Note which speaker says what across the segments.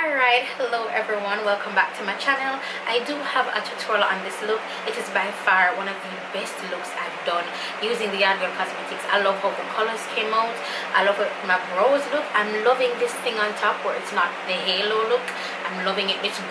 Speaker 1: Alright, hello everyone, welcome back to my channel. I do have a tutorial on this look. It is by far one of the best looks I've done using the Girl Cosmetics. I love how the colors came out. I love how my brows look. I'm loving this thing on top where it's not the halo look. I'm loving it. It's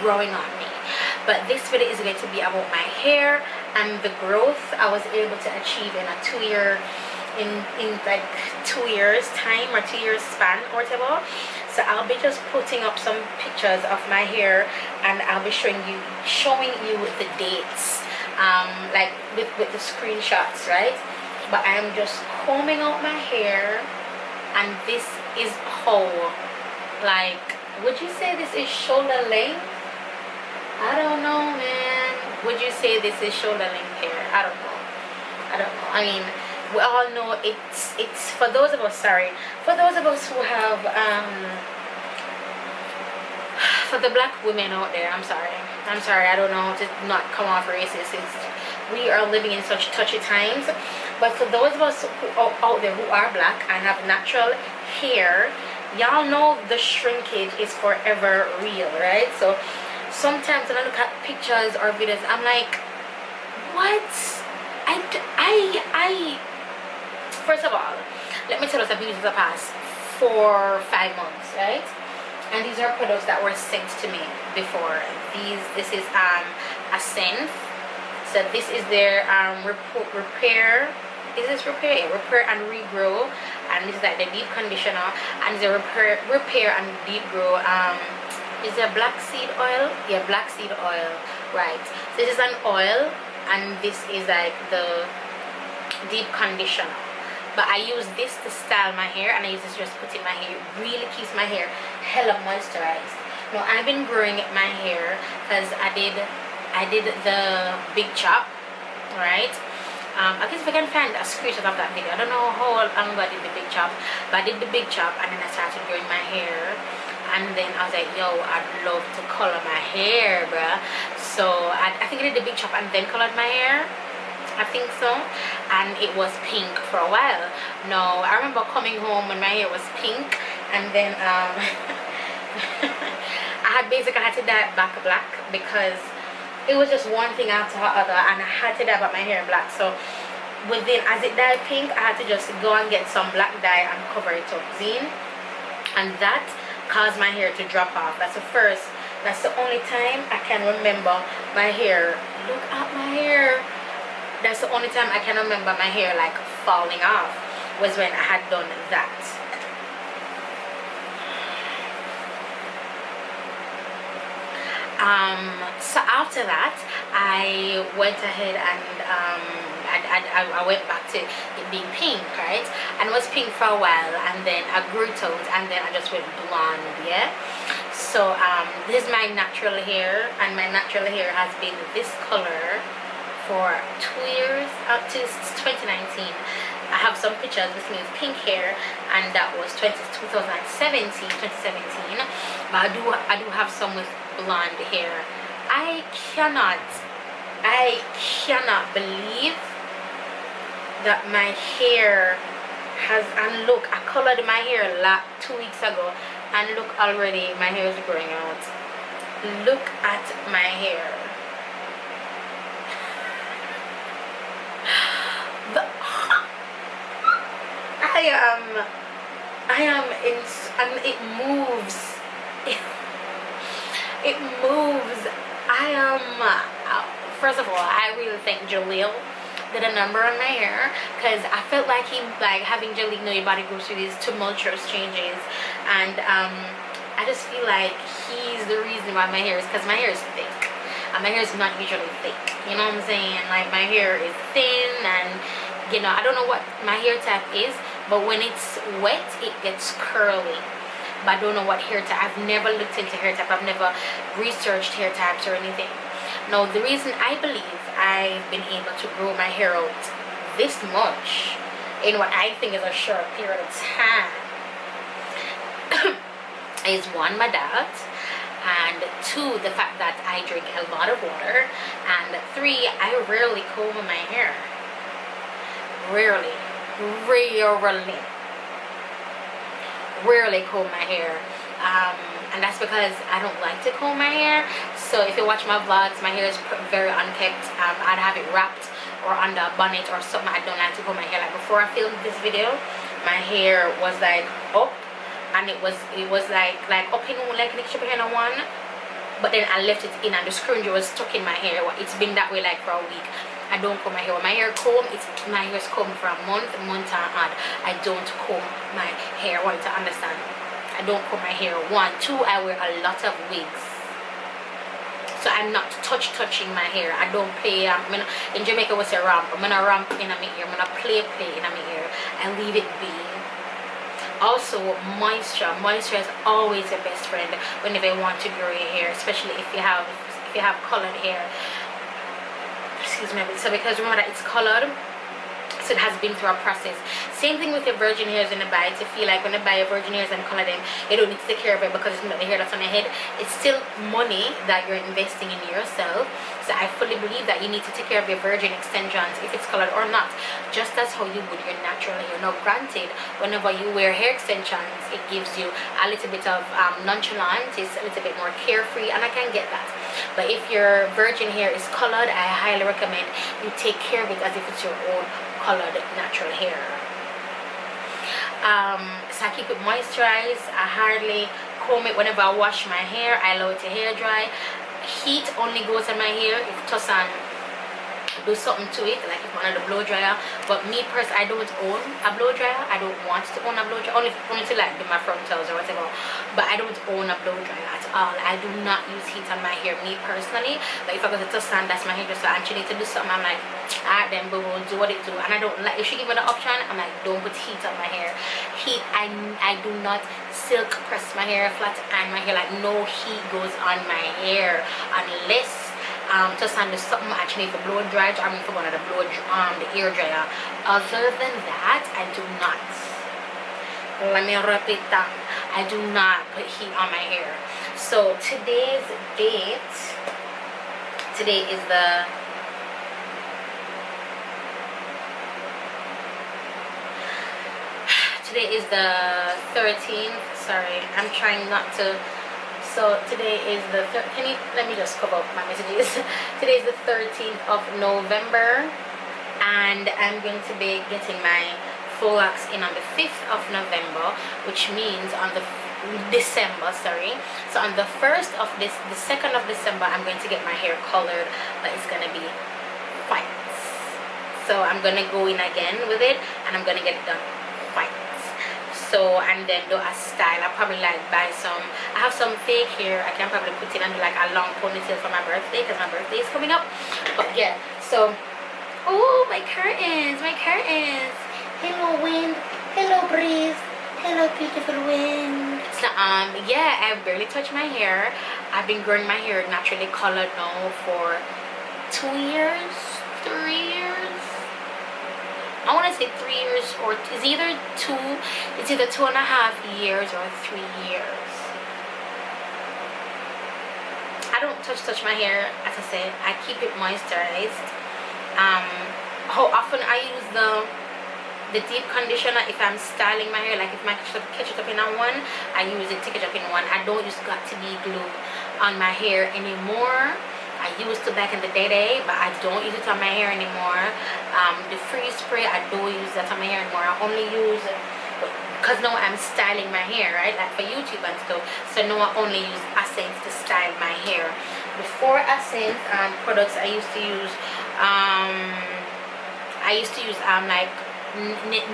Speaker 1: growing on me. But this video is going to be about my hair and the growth I was able to achieve in a 2-year in like 2 years time or 2 years span or whatever. So I'll be just putting up some pictures of my hair and I'll be showing you the dates like with the screenshots, right? But I'm just combing out my hair, and this is how, like, would you say this is shoulder length? I don't know, man. Would you say this is shoulder length hair? I don't know. I mean, we all know it's for those of us who have for the black women out there, I'm sorry, I don't know, to not come off racist, we are living in such touchy times. But for those of us who are out there who are black and have natural hair, y'all know the shrinkage is forever real, right? So sometimes when I look at pictures or videos, I'm like, what? I first of all, let me tell us, I've been using the past 4 or 5 months, right? And these are products that were sent to me before. This is a scent. So this is their repair. Is this repair? Yeah, repair and regrow. And this is like the deep conditioner. And the repair and deep grow. Is there black seed oil? Yeah, black seed oil. Right. So this is an oil, and this is like the deep conditioner. But I use this to style my hair, and I use this just put in my hair. It really keeps my hair hella moisturized. Now I've been growing my hair because I did the big chop, right? I guess if I can find a screenshot of that video. I don't know how long ago I did the big chop, but I did the big chop, and then I started growing my hair. And then I was like, yo, I'd love to color my hair, bruh. So I think I did the big chop and then colored my hair. I think so. And it was pink for a while. No, I remember coming home when my hair was pink, and then I had to dye it back black because it was just one thing after the other, and I had to dye back my hair black. So as it dyed pink, I had to just go and get some black dye and cover it up, zine. And that caused my hair to drop off. That's the only time I can remember my hair. Look at my hair. That's the only time I can remember my hair like falling off, was when I had done that. So after that, I went ahead and I went back to it being pink, right? And it was pink for a while, and then I grew tones, and then I just went blonde, yeah? So this is my natural hair, and my natural hair has been this color for 2 years, up to 2019. I have some pictures with me with pink hair, and that was 2017. But I do have some with blonde hair. I cannot believe that my hair has, and look, I colored my hair 2 weeks ago, and look, already my hair is growing out. Look at my hair. I am in, and it moves. It moves. I am. First of all, I really think Jaleel did a number on my hair, because I felt like having Jaleel know your body goes through these tumultuous changes, and I just feel like he's the reason why my hair is, because my hair is thick. And my hair is not usually thick. You know what I'm saying? Like, my hair is thin, and you know, I don't know what my hair type is, but when it's wet, it gets curly. But I don't know what hair type. I've never looked into hair type. I've never researched hair types or anything. Now, the reason I believe I've been able to grow my hair out this much in what I think is a short period of time is 1, my diet, and 2, the fact that I drink a lot of water, and 3, I rarely comb my hair. Rarely comb my hair. and that's because I don't like to comb my hair. So if you watch my vlogs, my hair is very unkept. I'd have it wrapped or under a bonnet or something. I don't like to comb my hair. Like before I filmed this video, my hair was like up, and it was like up in like an extra hair on one, but then I left it in and the scrunchie was stuck in my hair. It's been that way like for a week. I don't comb my hair. When my hair comb, my hair is combed for a month and odd. I don't comb my hair. I want you to understand. I don't comb my hair. 1, 2, I wear a lot of wigs. So I'm not touching my hair. I don't play. In Jamaica we say ramp. I'm gonna ramp in my hair. I'm gonna play in my hair. I leave it be. Also, moisture is always your best friend whenever you want to grow your hair, especially if you have colored hair. Excuse me. So because remember that it's colored, so it has been through a process. Same thing with your virgin hairs when you buy it. You feel like when you buy your virgin hairs and color them, you don't need to take care of it because it's not the hair that's on your head. It's still money that you're investing in yourself. So I fully believe that you need to take care of your virgin extensions, if it's colored or not, just as how you would your natural hair. Now granted, whenever you wear hair extensions, it gives you a little bit of nonchalance, it's a little bit more carefree, and I can get that. But if your virgin hair is colored, I highly recommend you take care of it as if it's your own colored natural hair. So I keep it moisturized. I hardly comb it whenever I wash my hair. I allow it to hair dry. Heat only goes on my hair if Tosan do something to it, like if one of the blow dryer. But me personally, I don't own a blow dryer. I don't want to own a blow dryer, only to like do my frontals or whatever. But I don't own a blow dryer at all. I do not use heat on my hair, me personally. Like if I go to Tosan, that's my hairdresser, and she needs to do something, I'm like, alright then, boo, do what it do. And I don't like, if she give me the option, I'm like, don't put heat on my hair. Heat, I do not silk press my hair, flat iron my hair. Like no heat goes on my hair unless just under something actually for blow dry, I mean for one of the the ear dryer. Other than that, I do not. Let me repeat that. I do not put heat on my hair. So today's date, today is the today is the 13th. Sorry, I'm trying not to. So today is the let me just cover up my messages. Today is the 13th of November, and I'm going to be getting my full wax in on the 5th of November, which means on the December, sorry. So on the 1st of the 2nd of December, I'm going to get my hair colored, but it's gonna be white. So I'm gonna go in again with it, and I'm gonna get it done white. So, and then do a style. I probably like buy some, I have some fake hair I can probably put in and do like a long ponytail for my birthday, because my birthday is coming up. But yeah, so oh, my curtains. Hello wind, hello breeze, hello beautiful wind. So yeah, I barely touch my hair. I've been growing my hair naturally colored now for 2 years, 3 years. I want to say 3 years, or it's either 2.5 years or 3 years. I don't touch my hair. As I said, I keep it moisturized. How often I use the deep conditioner if I'm styling my hair, like if my catch it up in one, I use it to catch up in one. I don't use got to be glue on my hair anymore. I used to back in the day, but I don't use it on my hair anymore. The freeze spray, I don't use that on my hair anymore. I only use it because now I'm styling my hair, right, like for YouTube and stuff. So now I only use Essence to style my hair. Before Essence products, I used to use like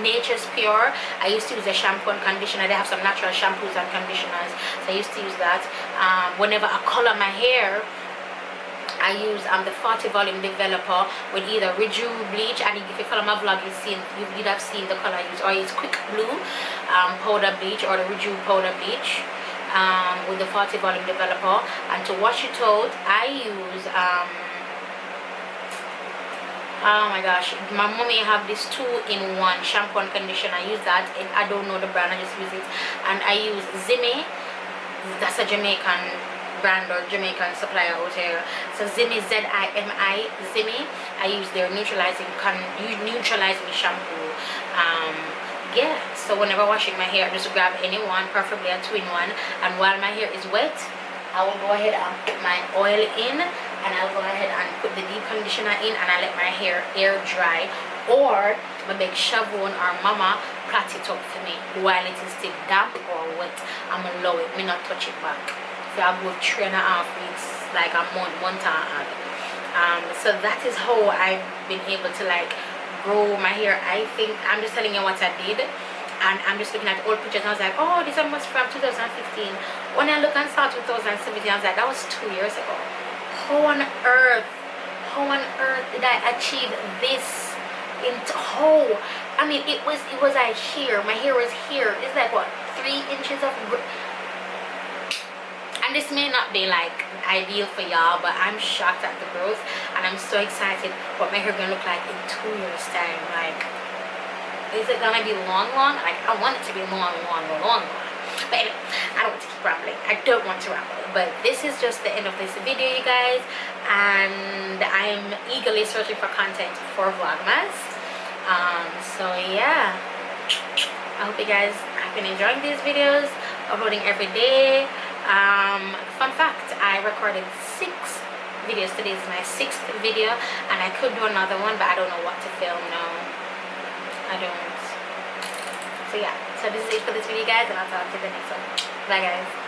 Speaker 1: Nature's Pure. I used to use a shampoo and conditioner. They have some natural shampoos and conditioners, so I used to use that. Whenever I color my hair, I use the 40 volume developer with either Reju bleach, and if you follow my vlog, you'd have seen the color I use, or it's quick blue powder bleach, or the Reju powder bleach with the 40 volume developer. And to wash it out, I use oh my gosh, my mommy have this 2-in-1 shampoo and conditioner. I use that. I don't know the brand, I just use it. And I use Zimi. That's a Jamaican brand or Jamaican supplier out here. So Zimi, Z-I-M-I, Zimi. I use their neutralizing shampoo. yeah, so whenever washing my hair, just grab any one, preferably a 2-in-1, and while my hair is wet, I will go ahead and put my oil in, and I'll go ahead and put the deep conditioner in, and I let my hair air dry, or my big Shavon or mama plait it up for me while it is still damp or wet. I'm gonna allow it, me not touch it back. So I'll go 3.5 weeks, like a month and so that is how I've been able to like grow my hair. I think I'm just telling you what I did, and I'm just looking at old pictures and I was like, oh, this one was from 2015. When I look and saw 2017, I was like, that was 2 years ago. How on earth did I achieve this? How? I mean, it was like here, my hair was here. It's like what, 3 inches of and this may not be like ideal for y'all, but I'm shocked at the growth, and I'm so excited what my hair gonna look like in 2 years time. Like, is it gonna be long? Like, I want it to be long. But anyway, I don't want to keep rambling. I don't want to ramble. But this is just the end of this video, you guys, and I'm eagerly searching for content for Vlogmas. So yeah, I hope you guys have been enjoying these videos, uploading every day. Fun fact, I recorded 6 videos. Today is my 6th video, and I could do another one, but I don't know what to film now. I don't. So yeah, so this is it for this video, guys, and I'll talk to you in the next one. Bye, guys.